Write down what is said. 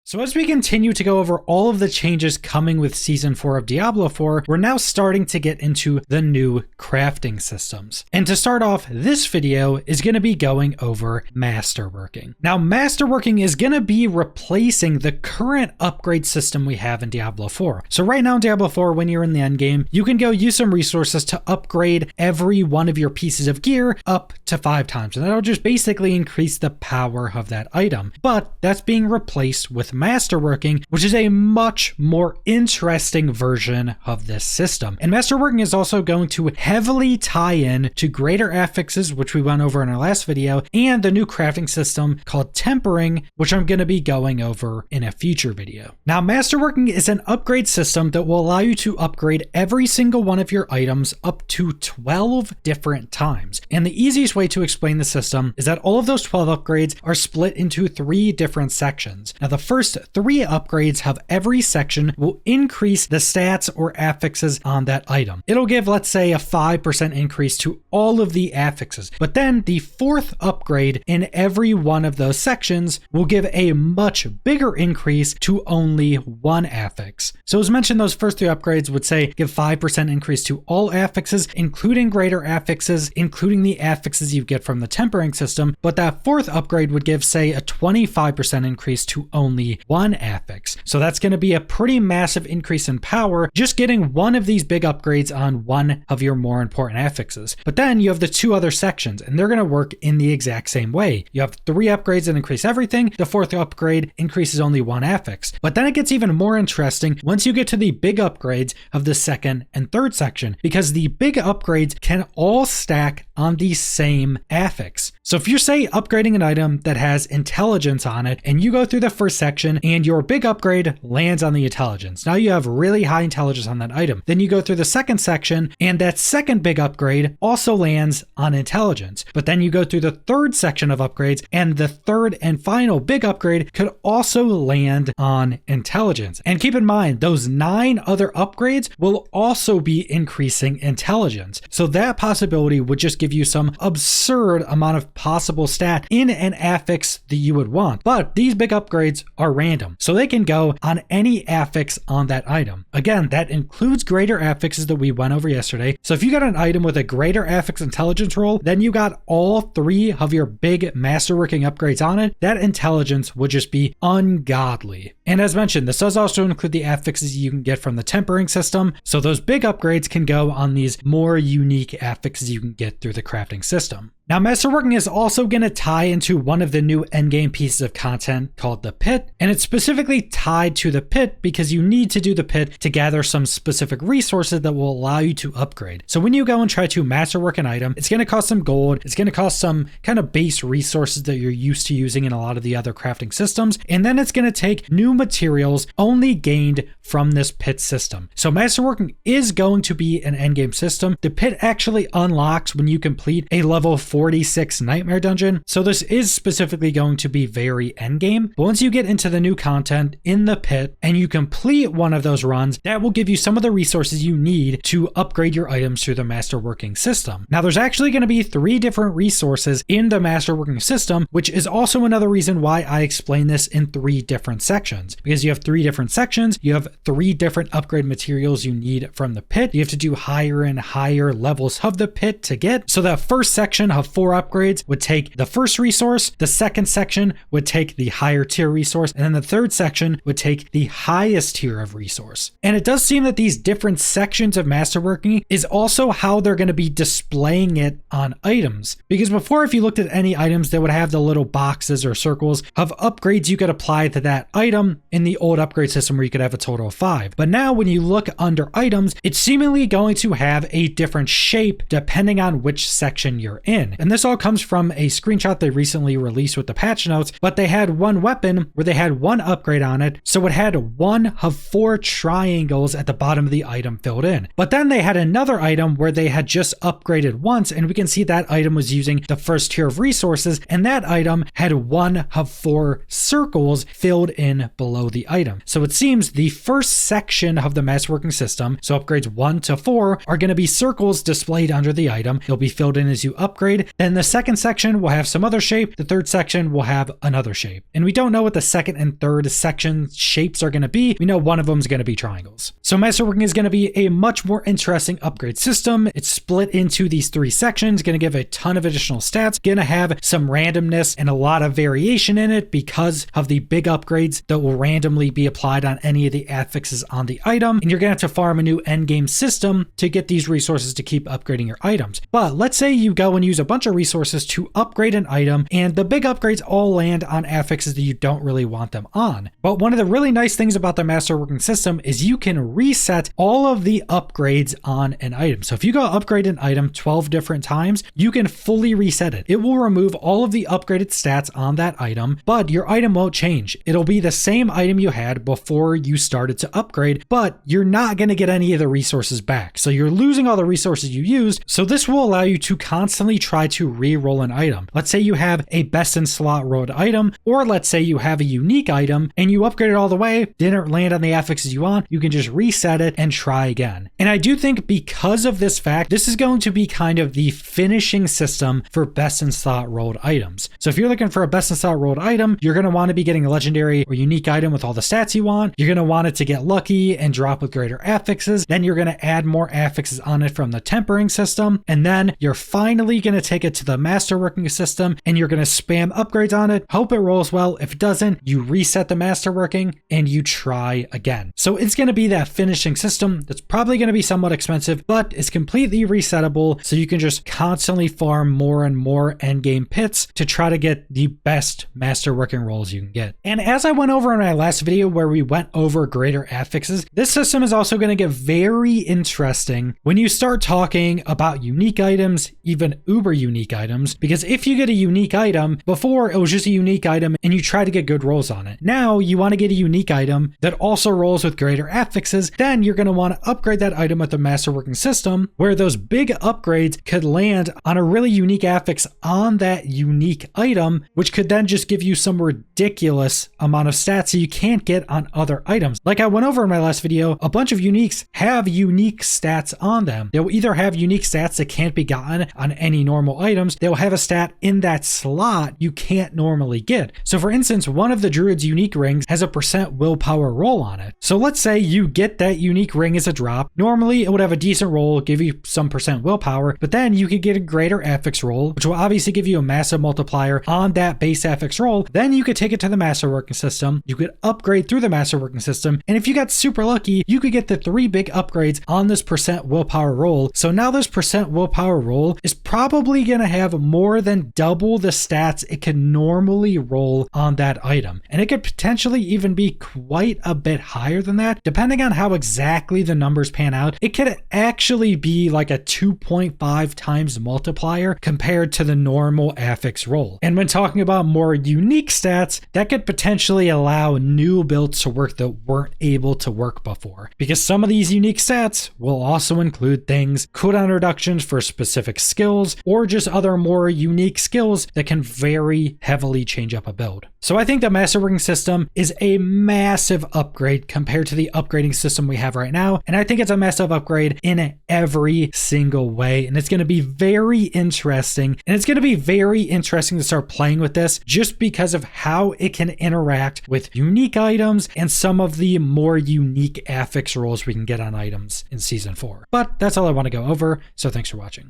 So as we continue to go over all of the changes coming with Season 4 of Diablo 4, we're now starting to get into the new crafting systems. And to start off, this video is going to be going over Masterworking. Now, Masterworking is going to be replacing the current upgrade system we have in Diablo 4. So right now in Diablo 4, when you're in the end game, you can go use some resources to upgrade every one of your pieces of gear up to 5 times. And that'll just basically increase the power of that item. But that's being replaced with Masterworking, which is a much more interesting version of this system. And Masterworking is also going to heavily tie in to greater affixes, which we went over in our last video, and the new crafting system called tempering, which I'm going to be going over in a future video. Now, Masterworking is an upgrade system that will allow you to upgrade every single one of your items up to 12 different times. And the easiest way to explain the system is that all of those 12 upgrades are split into 3 different sections. Now, the first 3 upgrades of every section will increase the stats or affixes on that item. It'll give, let's say, a 5% increase to all of the affixes. But then the 4th upgrade in every one of those sections will give a much bigger increase to only 1 affix. So as mentioned, those first 3 upgrades would say give 5% increase to all affixes, including greater affixes, including the affixes you get from the tempering system. But that 4th upgrade would give, say, a 25% increase to only 1 affix. So that's going to be a pretty massive increase in power, just getting one of these big upgrades on one of your more important affixes. But then you have the 2 other sections, and they're going to work in the exact same way. You have 3 upgrades that increase everything. The 4th upgrade increases only 1 affix. But then it gets even more interesting once you get to the big upgrades of the 2nd and 3rd section, because the big upgrades can all stack on the same affix. So if you're, say, upgrading an item that has intelligence on it, and you go through the first section and your big upgrade lands on the intelligence. Now you have really high intelligence on that item. Then you go through the 2nd section and that 2nd big upgrade also lands on intelligence. But then you go through the 3rd section of upgrades and the 3rd and final big upgrade could also land on intelligence. And keep in mind, those 9 other upgrades will also be increasing intelligence. So that possibility would just give you some absurd amount of possible stat in an affix that you would want. But these big upgrades are random, so they can go on any affix on that item. Again, that includes greater affixes that we went over yesterday. So if you got an item with a greater affix intelligence roll, then you got all 3 of your big Masterworking upgrades on it. That intelligence would just be ungodly. And as mentioned, this does also include the affixes you can get from the tempering system. So those big upgrades can go on these more unique affixes you can get through the crafting system. Now, Masterworking is also going to tie into one of the new endgame pieces of content called the Pit, and it's specifically tied to the Pit because you need to do the Pit to gather some specific resources that will allow you to upgrade. So when you go and try to masterwork an item, it's going to cost some gold, it's going to cost some kind of base resources that you're used to using in a lot of the other crafting systems, and then it's going to take new materials only gained from this Pit system. So Masterworking is going to be an endgame system. The Pit actually unlocks when you complete a level 46 nightmare dungeon, so this is specifically going to be very endgame. But once you get into the new content in the Pit and you complete one of those runs, that will give you some of the resources you need to upgrade your items through the Masterworking system. Now, there's actually going to be 3 different resources in the Masterworking system, which is also another reason why I explain this in 3 different sections, because you have 3 different sections, you have 3 different upgrade materials you need from the Pit. You have to do higher and higher levels of the Pit to get. So that first section of 4 upgrades would take the first resource, the 2nd section would take the higher tier resource, and then the 3rd section would take the highest tier of resource. And it does seem that these different sections of Masterworking is also how they're going to be displaying it on items. Because before, if you looked at any items, they would have the little boxes or circles of upgrades you could apply to that item in the old upgrade system where you could have a total of 5. But now when you look under items, it's seemingly going to have a different shape depending on which section you're in. And this all comes from a screenshot they recently released with the patch notes, but they had one weapon where they had 1 upgrade on it, so it had 1 of 4 triangles at the bottom of the item filled in. But then they had another item where they had just upgraded once, and we can see that item was using the first tier of resources, and that item had 1 of 4 circles filled in below the item. So it seems the first section of the Masterworking system, so upgrades 1 to 4, are going to be circles displayed under the item. They'll be filled in as you upgrade. Then the 2nd section will have some other shape. The 3rd section will have another shape. And we don't know what the 2nd and third section shapes are going to be, we know one of them is going to be triangles. So Masterworking is going to be a much more interesting upgrade system. It's split into these 3 sections, going to give a ton of additional stats, going to have some randomness and a lot of variation in it because of the big upgrades that will randomly be applied on any of the affixes on the item. And you're going to have to farm a new endgame system to get these resources to keep upgrading your items. But let's say you go and use a bunch of resources to upgrade an item, and the big upgrades all land on affixes that you don't really want them on. But one of the really nice things about the Masterworking system is you can reset all of the upgrades on an item. So if you go upgrade an item 12 different times, you can fully reset it. It will remove all of the upgraded stats on that item, but your item won't change. It'll be the same item you had before you started to upgrade, but you're not going to get any of the resources back. So you're losing all the resources you used. So this will allow you to constantly try to re-roll an item. Let's say you have a best in slot rolled item, or let's say you have a unique item and you upgrade it all the way, didn't land on the affixes you want, you can just reset it and try again. And I do think because of this fact, this is going to be kind of the finishing system for best in slot rolled items. So if you're looking for a best in slot rolled item, you're going to want to be getting a legendary or unique item with all the stats you want. You're going to want it to get lucky and drop with greater affixes. Then you're going to add more affixes on it from the tempering system. And then you're finally going to take it to the Masterworking system and you're going to spam upgrades on it. Hope it rolls well. If it doesn't, you reset the Masterworking and you try again. So it's going to be that finishing system that's probably going to be somewhat expensive, but it's completely resettable. So you can just constantly farm more and more endgame pits to try to get the best Masterworking rolls you can get. And as I went over in my last video where we went over greater affixes, this system is also going to get very interesting when you start talking about unique items, even uber unique items, because if you get a unique item, before it was just a unique item and you try to get good rolls on it. Now you want to get a unique item that also rolls with greater affixes, then you're going to want to upgrade that item with the Masterworking system where those big upgrades could land on a really unique affix on that unique item, which could then just give you some ridiculous amount of stats that you can't get on other items. Like I went over in my last video, a bunch of uniques have unique stats on them. They'll either have unique stats that can't be gotten on any normal items. They'll have a stat in that slot you can't normally get. So for instance, one of the Druid's unique rings has a % willpower roll on it. So let's say you get that unique ring as a drop. Normally it would have a decent roll, give you some % willpower, but then you could get a greater affix roll, which will obviously give you a massive multiplier on that base affix roll. Then you could take it to the Masterworking system. You could upgrade through the Masterworking system. And if you got super lucky, you could get the 3 big upgrades on this % willpower roll. So now this % willpower roll is probably going to have more than double the stats it can normally roll on that item. And it could potentially even be quite a bit higher than that, depending on how exactly the numbers pan out. It could actually be like a 2.5 times multiplier compared to the normal affix roll. And when talking about more unique stats, that could potentially allow new builds to work that weren't able to work before, because some of these unique stats will also include things, cooldown reductions for specific skills, or just other more unique skills that can very heavily change up a build. So I think the Masterworking system is a massive upgrade compared to the upgrading system we have right now. And I think it's a massive upgrade in every single way. And it's going to be very interesting. And it's going to be very interesting to start playing with this just because of how it can interact with unique items and some of the more unique affix rolls we can get on items in Season 4. But that's all I want to go over. So thanks for watching.